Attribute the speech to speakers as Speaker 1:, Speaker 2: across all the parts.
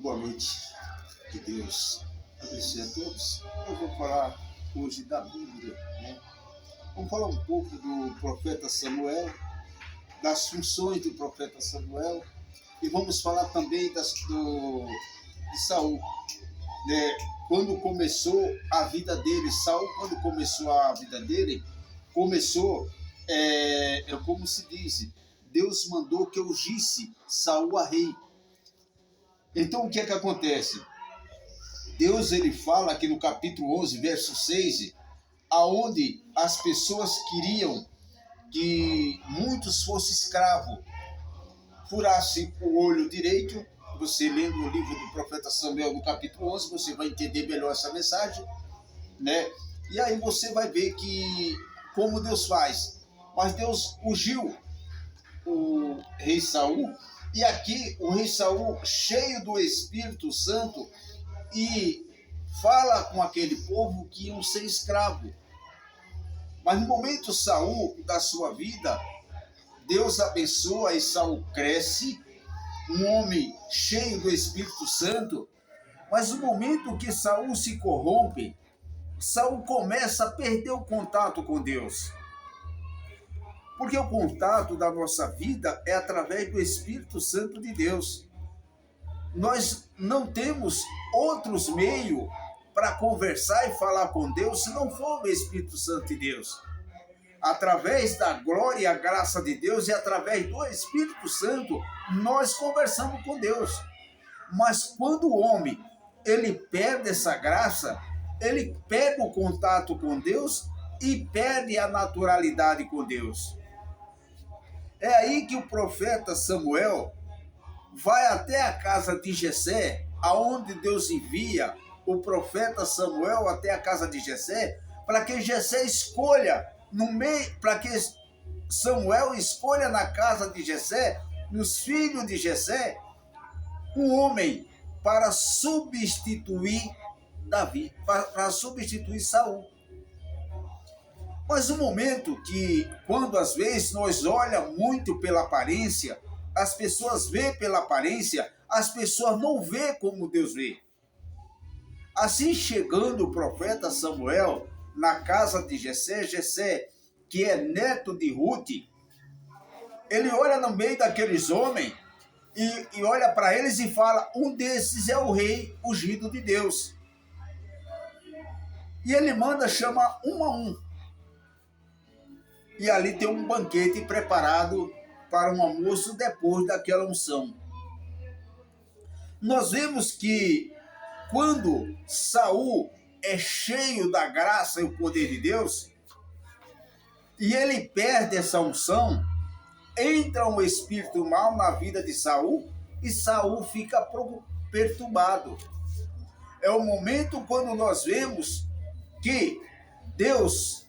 Speaker 1: Boa noite, que Deus abençoe a todos. Eu vou falar hoje da Bíblia, né? Vamos falar um pouco do profeta Samuel, das funções do profeta Samuel, e vamos falar também de Saul, né? Quando começou a vida dele, Saul, quando começou a vida dele, como se diz, Deus mandou que ungisse Saul a rei. Então, o que é que acontece? Deus, ele fala aqui no capítulo 11, verso 6, aonde as pessoas queriam que muitos fossem escravos, furassem o olho direito. Você lendo o livro do profeta Samuel, no capítulo 11, você vai entender melhor essa mensagem, né? E aí você vai ver que como Deus faz. Mas Deus ungiu o rei Saul, e aqui o rei Saul, cheio do Espírito Santo, e fala com aquele povo que iam ser escravo. Mas no momento Saul da sua vida, Deus abençoa e Saul cresce, um homem cheio do Espírito Santo. Mas no momento que Saul se corrompe, Saul começa a perder o contato com Deus. Porque o contato da nossa vida é através do Espírito Santo de Deus. Nós não temos outros meios para conversar e falar com Deus se não for o Espírito Santo de Deus. Através da glória e a graça de Deus e através do Espírito Santo, nós conversamos com Deus. Mas quando o homem ele perde essa graça, ele perde o contato com Deus e perde a naturalidade com Deus. É aí que o profeta Samuel vai até a casa de Jessé, aonde Deus envia o profeta Samuel até a casa de Jessé, para que Jessé escolha para que Samuel escolha na casa de Jessé, nos filhos de Jessé, um homem para substituir Davi, para substituir Saul. Mas o momento que, quando às vezes nós olhamos muito pela aparência, as pessoas vê pela aparência, as pessoas não vê como Deus vê. Assim, chegando o profeta Samuel na casa de Jessé, Jessé, que é neto de Ruth, ele olha no meio daqueles homens e olha para eles e fala: um desses é o rei ungido de Deus. E ele manda chamar um a um. E ali tem um banquete preparado para um almoço depois daquela unção. Nós vemos que quando Saul é cheio da graça e o poder de Deus, e ele perde essa unção, entra um espírito mau na vida de Saul, e Saul fica perturbado. É o momento quando nós vemos que Deus,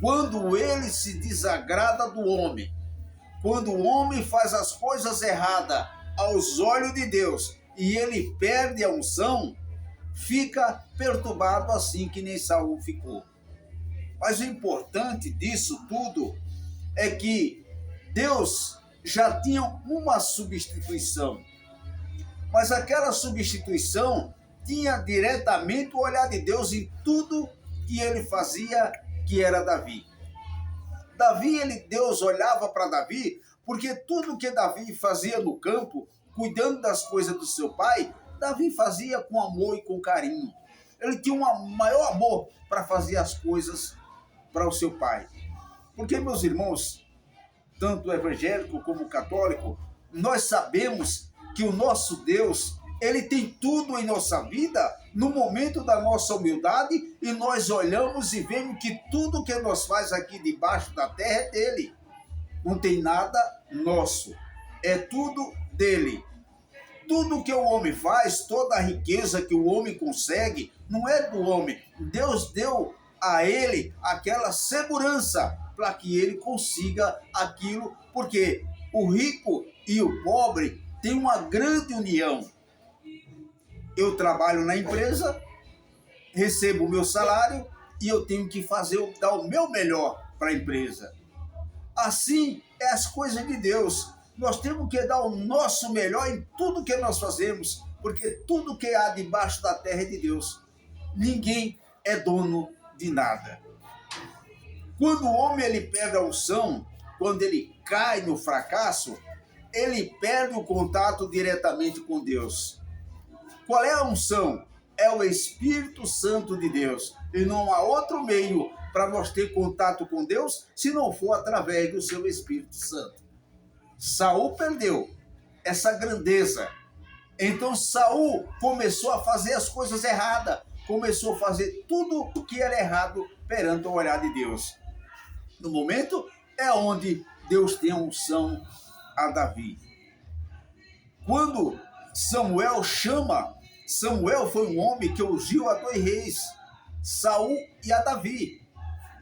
Speaker 1: quando ele se desagrada do homem, quando o homem faz as coisas erradas aos olhos de Deus e ele perde a unção, fica perturbado assim que nem Saul ficou. Mas o importante disso tudo é que Deus já tinha uma substituição, mas aquela substituição tinha diretamente o olhar de Deus em tudo que ele fazia, que era Davi. Deus olhava para Davi, porque tudo que Davi fazia no campo, cuidando das coisas do seu pai, Davi fazia com amor e com carinho. Ele tinha um maior amor para fazer as coisas para o seu pai. Porque, meus irmãos, tanto evangélico como católico, nós sabemos que o nosso Deus, ele tem tudo em nossa vida no momento da nossa humildade, e nós olhamos e vemos que tudo que nós faz aqui debaixo da terra é dele. Não tem nada nosso, é tudo dele. Tudo que o homem faz, toda a riqueza que o homem consegue, não é do homem. Deus deu a ele aquela segurança para que ele consiga aquilo, porque o rico e o pobre têm uma grande união. Eu trabalho na empresa, recebo o meu salário e eu tenho que dar o meu melhor para a empresa. Assim é as coisas de Deus. Nós temos que dar o nosso melhor em tudo que nós fazemos, porque tudo que há debaixo da terra é de Deus. Ninguém é dono de nada. Quando o homem ele perde a unção, quando ele cai no fracasso, ele perde o contato diretamente com Deus. Qual é a unção? É o Espírito Santo de Deus. E não há outro meio para nós ter contato com Deus se não for através do seu Espírito Santo. Saul perdeu essa grandeza. Então Saul começou a fazer as coisas erradas. Começou a fazer tudo o que era errado perante o olhar de Deus. No momento é onde Deus tem a unção a Davi. Quando Samuel chama, Samuel foi um homem que ungiu a 2 reis, Saul e a Davi.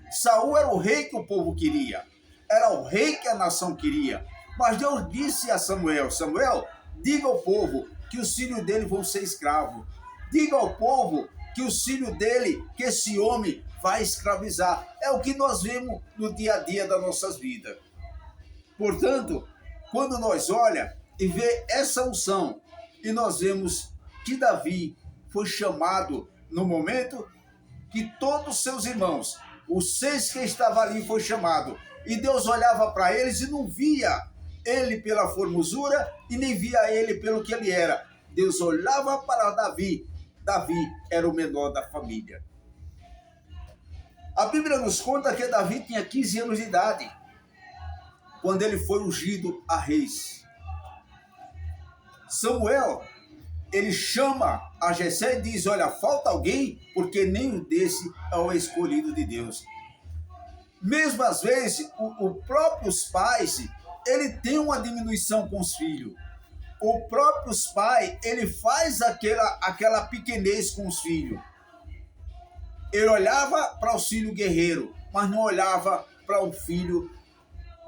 Speaker 1: Saul era o rei que o povo queria, era o rei que a nação queria. Mas Deus disse a Samuel: Samuel, diga ao povo que os filhos dele vão ser escravos. Diga ao povo que os filhos dele, que esse homem vai escravizar. É o que nós vemos no dia a dia das nossas vidas. Portanto, quando nós olhamos e vê essa unção, e nós vemos que Davi foi chamado no momento que todos os seus irmãos, os 6 que estavam ali, foi chamado. E Deus olhava para eles e não via ele pela formosura e nem via ele pelo que ele era. Deus olhava para Davi. Davi era o menor da família. A Bíblia nos conta que Davi tinha 15 anos de idade quando ele foi ungido a reis. Samuel, ele chama a Jessé e diz: olha, falta alguém, porque nenhum desse é o escolhido de Deus. Mesmo às vezes, os próprios pais, ele tem uma diminuição com os filhos. O próprio pai, ele faz aquela pequenez com os filhos. Ele olhava para o filho guerreiro, mas não olhava para o filho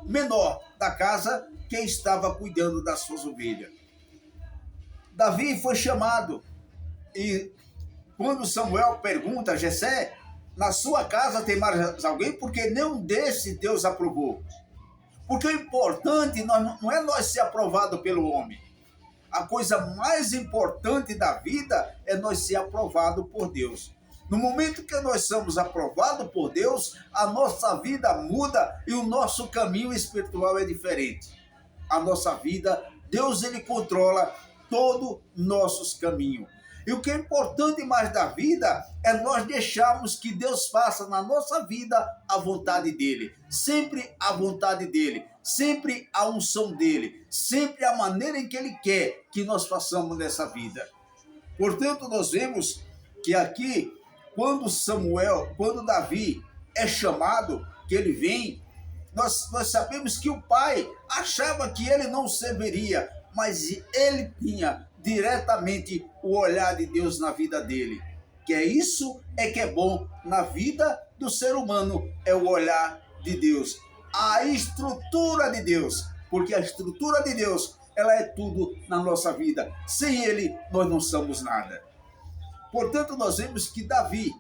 Speaker 1: menor da casa que estava cuidando das suas ovelhas. Davi foi chamado e quando Samuel pergunta a Jessé: na sua casa tem mais alguém? Porque nenhum desse Deus aprovou. Porque o importante não é nós ser aprovado pelo homem. A coisa mais importante da vida é nós ser aprovado por Deus. No momento que nós somos aprovados por Deus, a nossa vida muda e o nosso caminho espiritual é diferente. A nossa vida, Deus ele controla todos os nossos caminhos. E o que é importante mais da vida é nós deixarmos que Deus faça na nossa vida a vontade dele. Sempre a vontade dele, sempre a unção dele, sempre a maneira em que ele quer que nós façamos nessa vida. Portanto, nós vemos que aqui, quando Davi é chamado, que ele vem, nós sabemos que o pai achava que ele não serviria, mas ele tinha diretamente o olhar de Deus na vida dele. Que é isso que é bom na vida do ser humano, é o olhar de Deus, a estrutura de Deus, porque a estrutura de Deus, ela é tudo na nossa vida. Sem ele, nós não somos nada. Portanto, nós vemos que Davi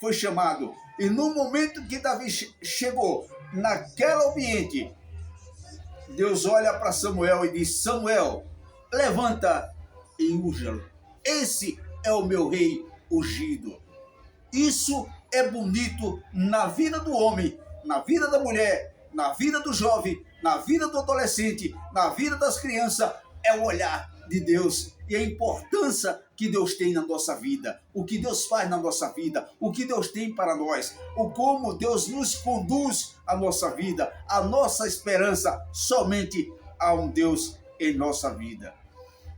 Speaker 1: foi chamado, e no momento que Davi chegou naquele ambiente, Deus olha para Samuel e diz: Samuel, levanta e unja-lo. Esse é o meu rei ungido. Isso é bonito na vida do homem, na vida da mulher, na vida do jovem, na vida do adolescente, na vida das crianças. É o olhar de Deus e a importância que Deus tem na nossa vida, o que Deus faz na nossa vida, o que Deus tem para nós, o como Deus nos conduz a nossa vida, a nossa esperança somente a um Deus em nossa vida.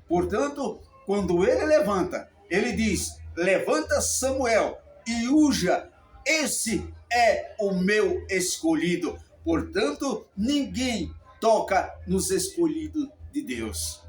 Speaker 1: Portanto, quando ele levanta, ele diz: levanta Samuel e unja, esse é o meu escolhido. Portanto, ninguém toca nos escolhidos de Deus.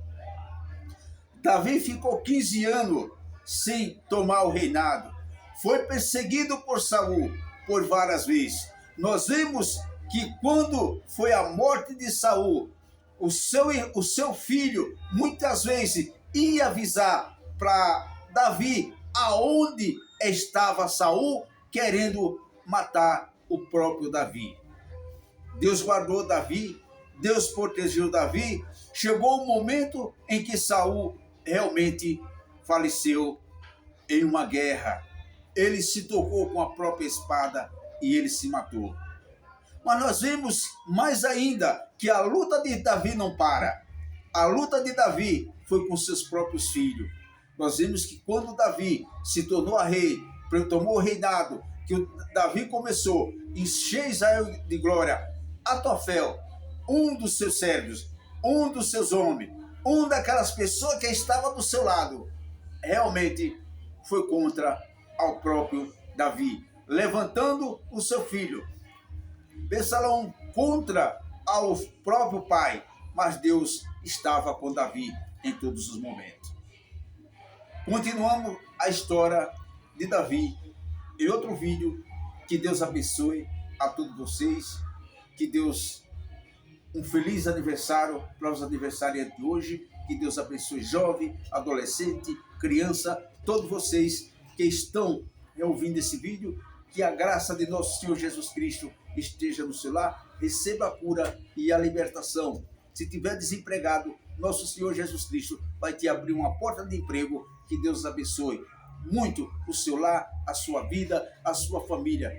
Speaker 1: Davi ficou 15 anos sem tomar o reinado. Foi perseguido por Saul por várias vezes. Nós vemos que quando foi a morte de Saul, o seu filho muitas vezes ia avisar para Davi aonde estava Saul, querendo matar o próprio Davi. Deus guardou Davi, Deus protegeu Davi. Chegou o momento em que Saul realmente faleceu em uma guerra. Ele se tocou com a própria espada e ele se matou. Mas nós vemos mais ainda que a luta de Davi não para. A luta de Davi foi com seus próprios filhos. Nós vemos que quando Davi se tornou rei, tomou o reinado, que o Davi começou a encher Israel de glória, Atofel, um dos seus servos, um dos seus homens, um daquelas pessoas que estava do seu lado, realmente foi contra ao próprio Davi, levantando o seu filho, Absalão, contra ao próprio pai, mas Deus estava com Davi em todos os momentos. Continuamos a história de Davi em outro vídeo. Que Deus abençoe a todos vocês, que Deus, um feliz aniversário para os aniversariantes de hoje, que Deus abençoe jovem, adolescente, criança, todos vocês que estão ouvindo esse vídeo, que a graça de nosso Senhor Jesus Cristo esteja no seu lar, receba a cura e a libertação. Se tiver desempregado, nosso Senhor Jesus Cristo vai te abrir uma porta de emprego. Que Deus abençoe muito o seu lar, a sua vida, a sua família.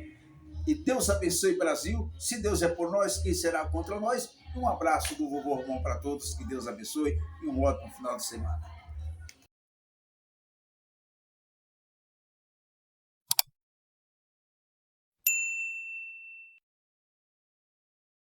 Speaker 1: E Deus abençoe Brasil. Se Deus é por nós, quem será contra nós? Um abraço do vovô Romão para todos. Que Deus abençoe e um ótimo final de semana.